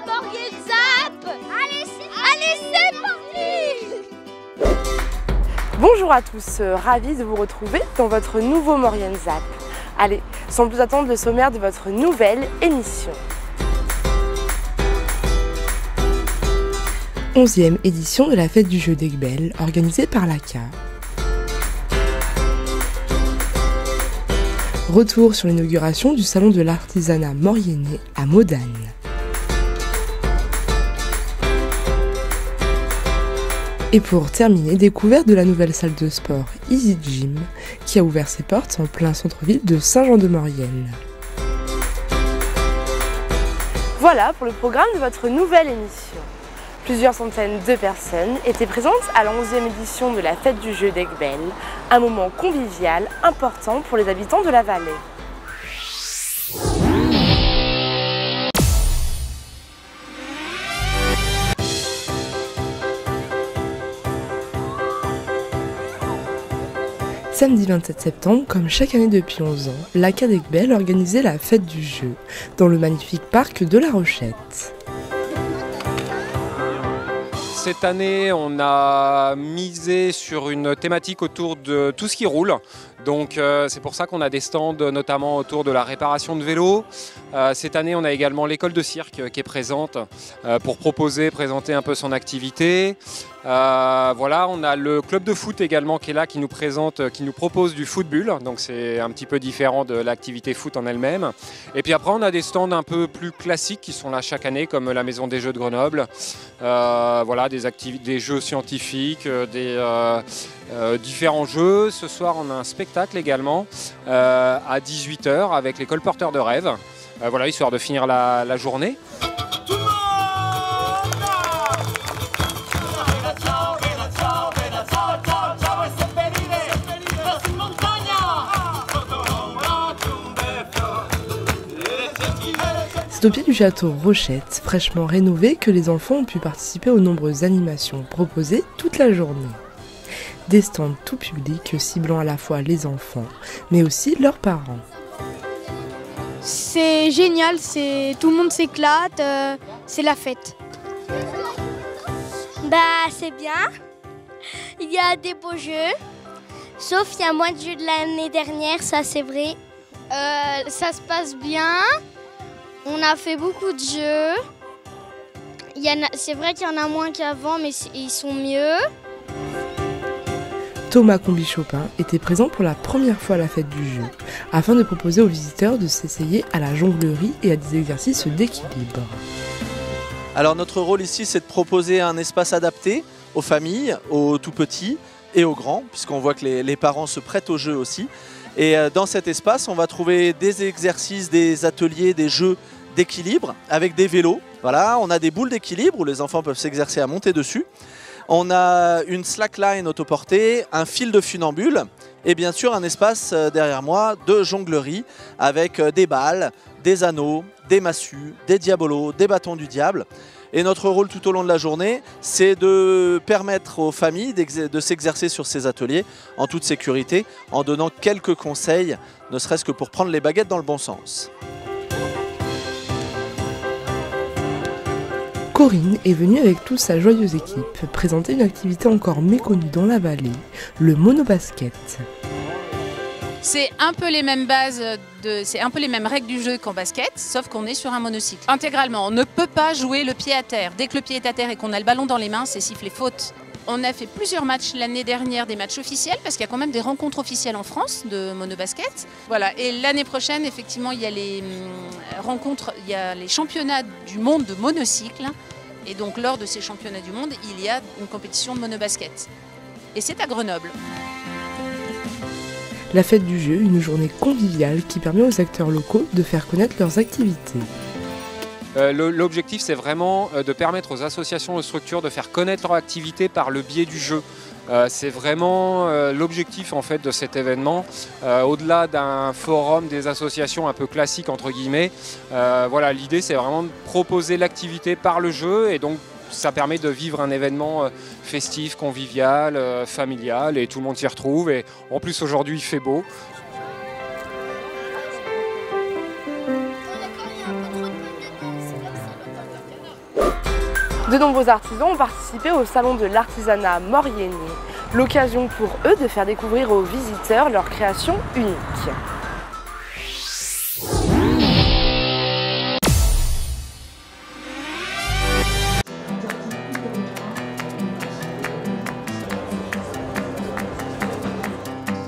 Morgen Zap. Allez, c'est parti. Bonjour à tous, ravi de vous retrouver dans votre nouveau Morgen Zap. Allez, sans plus attendre, le sommaire de votre nouvelle émission. 11e édition de la fête du jeu d'Aiguebelle, organisée par l'ACA. Retour sur l'inauguration du salon de l'artisanat mauriennais à Modane. Et pour terminer, découverte de la nouvelle salle de sport Easy Gym qui a ouvert ses portes en plein centre-ville de Saint-Jean-de-Maurienne. Voilà pour le programme de votre nouvelle émission. Plusieurs centaines de personnes étaient présentes à la 11e édition de la fête du jeu d'Aiguebelle, un moment convivial important pour les habitants de la vallée. Samedi 27 septembre, comme chaque année depuis 11 ans, l'ACA d'Aiguebelle organisait la fête du jeu dans le magnifique parc de La Rochette. Cette année, on a misé sur une thématique autour de tout ce qui roule. Donc c'est pour ça qu'on a des stands notamment autour de la réparation de vélos. Cette année, on a également l'école de cirque qui est présente pour présenter un peu son activité. Voilà, on a le club de foot également qui est là, qui nous propose du footbull. Donc c'est un petit peu différent de l'activité foot en elle-même. Et puis après, on a des stands un peu plus classiques qui sont là chaque année, comme la Maison des Jeux de Grenoble. Voilà, des jeux scientifiques, différents jeux. Ce soir, on a un spectacle également à 18 h avec les colporteurs de rêves. Voilà, histoire de finir la journée. C'est au pied du château Rochette, fraîchement rénové, que les enfants ont pu participer aux nombreuses animations proposées toute la journée. Des stands tout public ciblant à la fois les enfants, mais aussi leurs parents. C'est génial, tout le monde s'éclate, c'est la fête. C'est bien. Il y a des beaux jeux. Sauf il y a moins de jeux de l'année dernière, ça c'est vrai. Ça se passe bien. On a fait beaucoup de jeux. C'est vrai qu'il y en a moins qu'avant, mais ils sont mieux. Thomas Combi-Chopin était présent pour la première fois à la fête du jeu, afin de proposer aux visiteurs de s'essayer à la jonglerie et à des exercices d'équilibre. Alors notre rôle ici, c'est de proposer un espace adapté aux familles, aux tout-petits et aux grands, puisqu'on voit que les parents se prêtent au jeu aussi. Et dans cet espace, on va trouver des exercices, des ateliers, des jeux d'équilibre avec des vélos. Voilà, on a des boules d'équilibre où les enfants peuvent s'exercer à monter dessus. On a une slackline autoportée, un fil de funambule et bien sûr un espace derrière moi de jonglerie avec des balles, des anneaux, des massues, des diabolos, des bâtons du diable. Et notre rôle tout au long de la journée, c'est de permettre aux familles de s'exercer sur ces ateliers en toute sécurité, en donnant quelques conseils, ne serait-ce que pour prendre les baguettes dans le bon sens. Corinne est venue avec toute sa joyeuse équipe présenter une activité encore méconnue dans la vallée, le monobasket. C'est un peu les mêmes bases, c'est un peu les mêmes règles du jeu qu'en basket, sauf qu'on est sur un monocycle. Intégralement, on ne peut pas jouer le pied à terre. Dès que le pied est à terre et qu'on a le ballon dans les mains, c'est sifflé faute. On a fait plusieurs matchs l'année dernière, des matchs officiels, parce qu'il y a quand même des rencontres officielles en France de monobasket. Voilà. Et l'année prochaine, effectivement, il y a les rencontres, il y a les championnats du monde de monocycle. Et donc, lors de ces championnats du monde, il y a une compétition de monobasket. Et c'est à Grenoble. La fête du jeu, une journée conviviale qui permet aux acteurs locaux de faire connaître leurs activités. L'objectif, c'est vraiment de permettre aux associations, aux structures de faire connaître leur activité par le biais du jeu. C'est vraiment l'objectif en fait de cet événement. Au-delà d'un forum des associations un peu classique entre guillemets, voilà, l'idée c'est vraiment de proposer l'activité par le jeu et donc ça permet de vivre un événement festif, convivial, familial et tout le monde s'y retrouve. Et en plus aujourd'hui il fait beau. De nombreux artisans ont participé au salon de l'artisanat mauriennais, l'occasion pour eux de faire découvrir aux visiteurs leur création unique.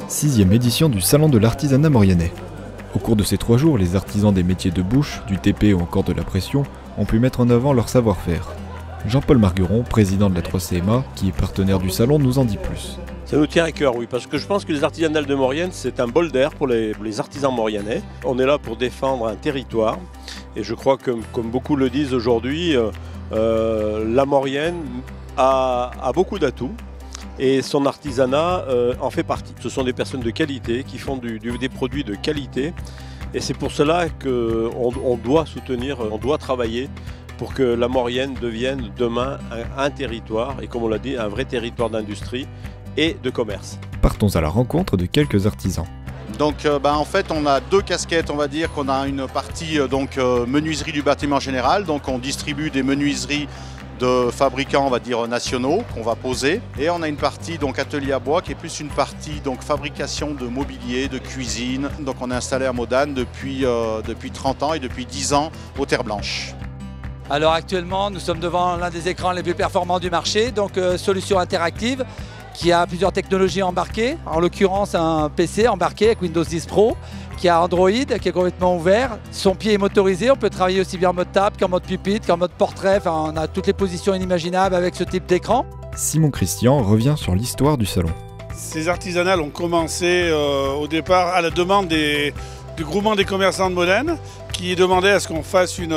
Sixième édition du Salon de l'artisanat mauriennais. Au cours de ces 3 jours, les artisans des métiers de bouche, du TP ou encore de la pression ont pu mettre en avant leur savoir-faire. Jean-Paul Margueron, président de la 3CMA, qui est partenaire du salon, nous en dit plus. Ça nous tient à cœur, oui, parce que je pense que les artisanales de Maurienne, c'est un bol d'air pour les artisans mauriennais. On est là pour défendre un territoire, et je crois que, comme beaucoup le disent aujourd'hui, la Maurienne a beaucoup d'atouts. Et son artisanat en fait partie. Ce sont des personnes de qualité qui font des produits de qualité. Et c'est pour cela qu'on doit soutenir, on doit travailler pour que la Maurienne devienne demain un territoire, et comme on l'a dit, un vrai territoire d'industrie et de commerce. Partons à la rencontre de quelques artisans. Donc en fait on a 2 casquettes, on va dire qu'on a une partie menuiserie du bâtiment général, donc on distribue des menuiseries de fabricants, on va dire, nationaux qu'on va poser. Et on a une partie donc atelier à bois qui est plus une partie donc fabrication de mobilier, de cuisine. Donc on est installé à Modane depuis 30 ans et depuis 10 ans aux Terres Blanches. Alors actuellement nous sommes devant l'un des écrans les plus performants du marché, donc solution interactive qui a plusieurs technologies embarquées. En l'occurrence un PC embarqué avec Windows 10 Pro, qui a Android, qui est complètement ouvert. Son pied est motorisé, on peut travailler aussi bien en mode table qu'en mode pupitre, qu'en mode portrait. Enfin, on a toutes les positions inimaginables avec ce type d'écran. Simon Christian revient sur l'histoire du salon. Ces artisanales ont commencé au départ à la demande du groupement des commerçants de Modane, qui demandait à ce qu'on fasse une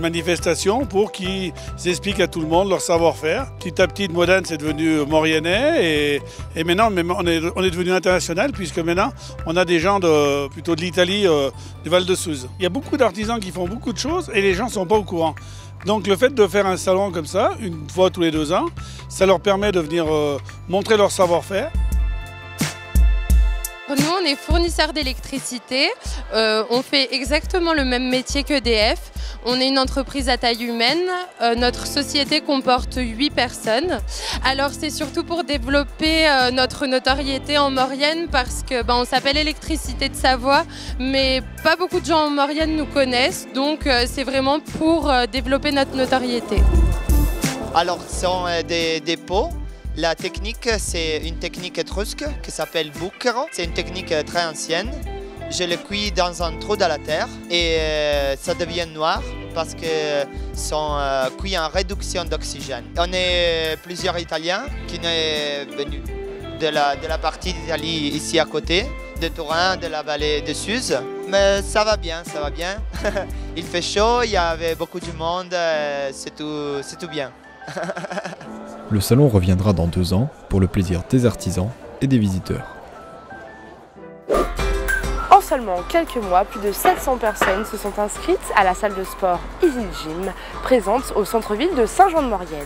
manifestation pour qu'ils expliquent à tout le monde leur savoir-faire. Petit à petit, Modane, c'est devenu mauriennais et maintenant, on est devenu international, puisque maintenant, on a des gens plutôt de l'Italie, du Val-de-Suse. Il y a beaucoup d'artisans qui font beaucoup de choses et les gens ne sont pas au courant. Donc le fait de faire un salon comme ça, une fois tous les 2 ans, ça leur permet de venir montrer leur savoir-faire. Nous, on est fournisseurs d'électricité. On fait exactement le même métier qu'EDF. On est une entreprise à taille humaine. Notre société comporte 8 personnes. Alors, c'est surtout pour développer notre notoriété en Maurienne parce que on s'appelle Électricité de Savoie, mais pas beaucoup de gens en Maurienne nous connaissent. Donc, c'est vraiment pour développer notre notoriété. Alors, ce sont des pots. La technique, c'est une technique étrusque qui s'appelle bucchero. C'est une technique très ancienne. Je le cuis dans un trou dans la terre et ça devient noir parce que sont cuits en réduction d'oxygène. On est plusieurs Italiens qui sont venus de la partie d'Italie ici à côté, de Turin, de la vallée de Suse. Mais ça va bien, ça va bien. Il fait chaud, il y avait beaucoup de monde, c'est tout bien. Le salon reviendra dans 2 ans pour le plaisir des artisans et des visiteurs. En seulement quelques mois, plus de 700 personnes se sont inscrites à la salle de sport Easy Gym, présente au centre-ville de Saint-Jean-de-Maurienne.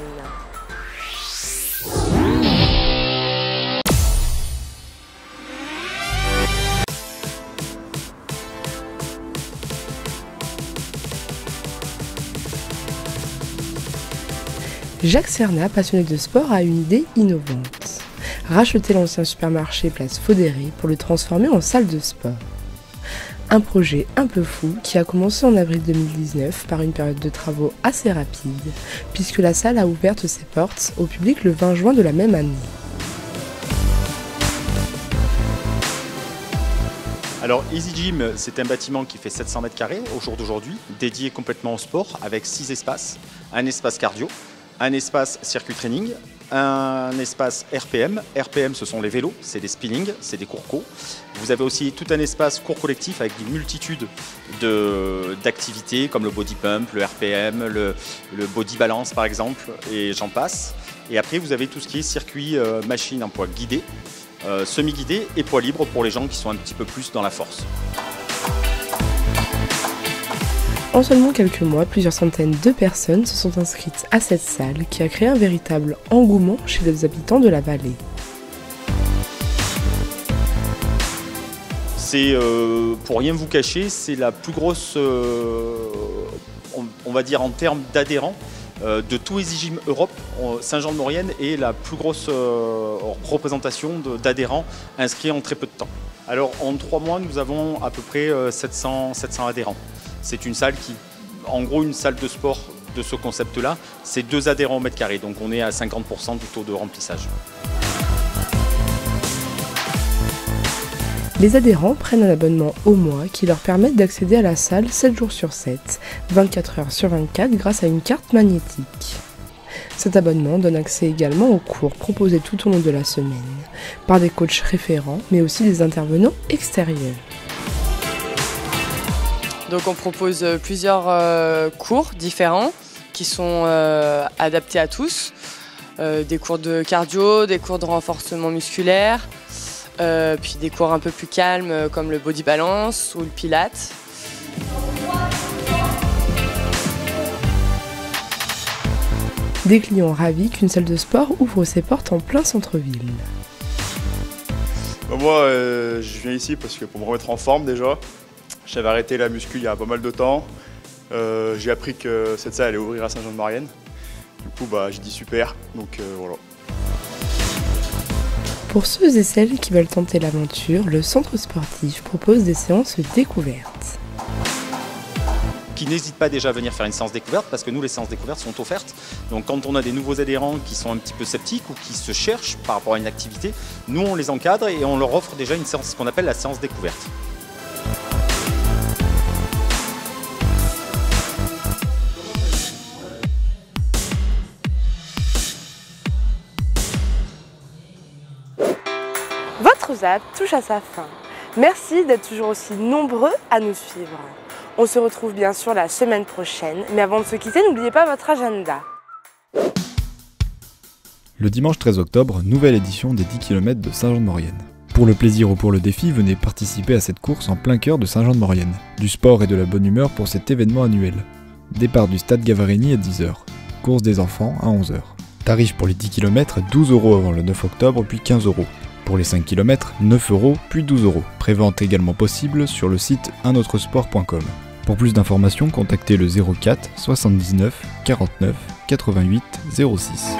Jacques Serna, passionné de sport, a une idée innovante. Racheter l'ancien supermarché Place Faudéré pour le transformer en salle de sport. Un projet un peu fou qui a commencé en avril 2019 par une période de travaux assez rapide, puisque la salle a ouvert ses portes au public le 20 juin de la même année. Alors Easy Gym, c'est un bâtiment qui fait 700 mètres carrés au jour d'aujourd'hui, dédié complètement au sport avec 6 espaces. Un espace cardio, un espace circuit training, un espace RPM. RPM, ce sont les vélos, c'est des spinnings, c'est des cours co. Vous avez aussi tout un espace cours collectif avec une multitude d'activités comme le body pump, le RPM, le body balance par exemple, et j'en passe. Et après, vous avez tout ce qui est circuit machine en poids guidé, semi-guidé et poids libre pour les gens qui sont un petit peu plus dans la force. En seulement quelques mois, plusieurs centaines de personnes se sont inscrites à cette salle qui a créé un véritable engouement chez les habitants de la vallée. C'est, pour rien vous cacher, c'est la plus grosse, on va dire en termes d'adhérents, De tout EasyGym Europe, Saint-Jean-de-Maurienne est la plus grosse représentation d'adhérents inscrits en très peu de temps. Alors en 3 mois, nous avons à peu près 700 adhérents. C'est une salle qui, en gros, une salle de sport de ce concept-là, c'est 2 adhérents au mètre carré, donc on est à 50% du taux de remplissage. Les adhérents prennent un abonnement au mois qui leur permet d'accéder à la salle 7 jours sur 7, 24 heures sur 24 grâce à une carte magnétique. Cet abonnement donne accès également aux cours proposés tout au long de la semaine, par des coachs référents, mais aussi des intervenants extérieurs. Donc on propose plusieurs cours différents qui sont adaptés à tous. Des cours de cardio, des cours de renforcement musculaire, puis des cours un peu plus calmes comme le body balance ou le pilates. Des clients ravis qu'une salle de sport ouvre ses portes en plein centre-ville. Moi, je viens ici parce que pour me remettre en forme déjà. J'avais arrêté la muscu il y a pas mal de temps. J'ai appris que cette salle allait ouvrir à Saint-Jean-de-Maurienne. Du coup, j'ai dit super, donc voilà. Pour ceux et celles qui veulent tenter l'aventure, le centre sportif propose des séances découvertes. Qui n'hésitent pas déjà à venir faire une séance découverte parce que nous, les séances découvertes sont offertes. Donc quand on a des nouveaux adhérents qui sont un petit peu sceptiques ou qui se cherchent par rapport à une activité, nous, on les encadre et on leur offre déjà une séance, ce qu'on appelle la séance découverte. Votre ZAP touche à sa fin. Merci d'être toujours aussi nombreux à nous suivre. On se retrouve bien sûr la semaine prochaine, mais avant de se quitter, n'oubliez pas votre agenda. Le dimanche 13 octobre, nouvelle édition des 10 km de Saint-Jean-de-Maurienne. Pour le plaisir ou pour le défi, venez participer à cette course en plein cœur de Saint-Jean-de-Maurienne. Du sport et de la bonne humeur pour cet événement annuel. Départ du stade Gavarini à 10h. Course des enfants à 11h. Tarif pour les 10 km, 12 € avant le 9 octobre, puis 15 €. Pour les 5 km, 9 €, puis 12 €. Prévente également possible sur le site unautresport.com. Pour plus d'informations, contactez le 04 79 49 88 06.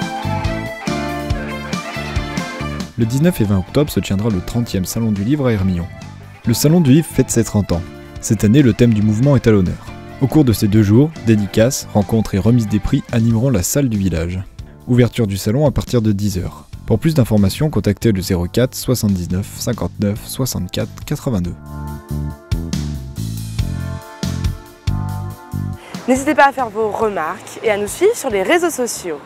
Le 19 et 20 octobre se tiendra le 30e Salon du Livre à Hermillon. Le Salon du Livre fête ses 30 ans. Cette année, le thème du mouvement est à l'honneur. Au cours de ces 2 jours, dédicaces, rencontres et remises des prix animeront la salle du village. Ouverture du salon à partir de 10h. Pour plus d'informations, contactez le 04 79 59 64 82. N'hésitez pas à faire vos remarques et à nous suivre sur les réseaux sociaux.